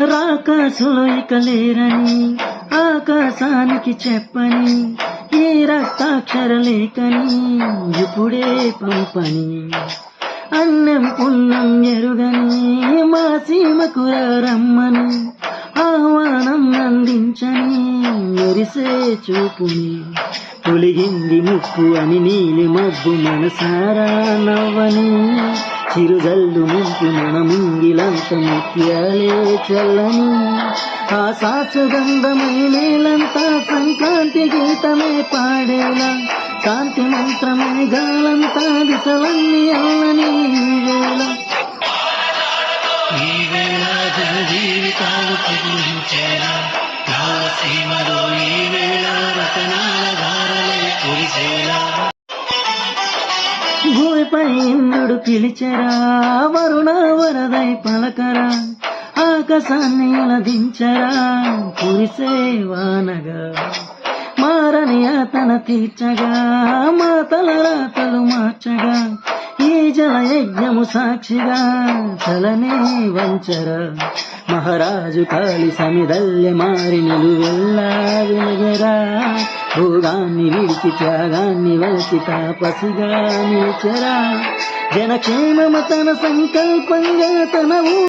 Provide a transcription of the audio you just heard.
రాకాసులో ఇక లేరని ఆకాశానికి చెప్పని ఈ రక్తాక్షర లేఖని ఇప్పుడే పంపని అన్నం పుణ్యం ఎరుగని మా సీమకు రమ్మని ఆహ్వానం అందించని మెరిసే చూపుని తొలిగింది ముప్పు అని నీలి మబ్బు మనసారా నవ్వని చిరుజల్లు ముంపు మన ముంగిలంత ముత్యాలే చల్లని ఆ సాసుగంధమై నేలంతా సంక్రాంతి గీతమే పాడేలా శాంతి మంత్రమై గాలంతా దిశలన్నీ అల్లని ఈ వేళ జన జీవితాలు పూజించేలా సీమలో ఈ వేళ రతనాల ధారలే కురిసేలా భూమిపై ఇంద్రుడు పిలిచరా వరుణ వరదై పలకరా ఆకాశాన్ని అలదించరా కురిసే వానగా మారని అతన తీర్చగా మాతల రాతలు మార్చగా ఈ జల యజ్ఞము సాక్షిగా చలనే వంచరా మహారాజు కాళి సమిదల్య మారి నిలువెల్లా వెలుగరా భోగాన్ని విడిచి త్యాగాన్ని వలచి తాపసిగా నిలిచెరా జనక్షేమమ తన సంకల్పంగా తన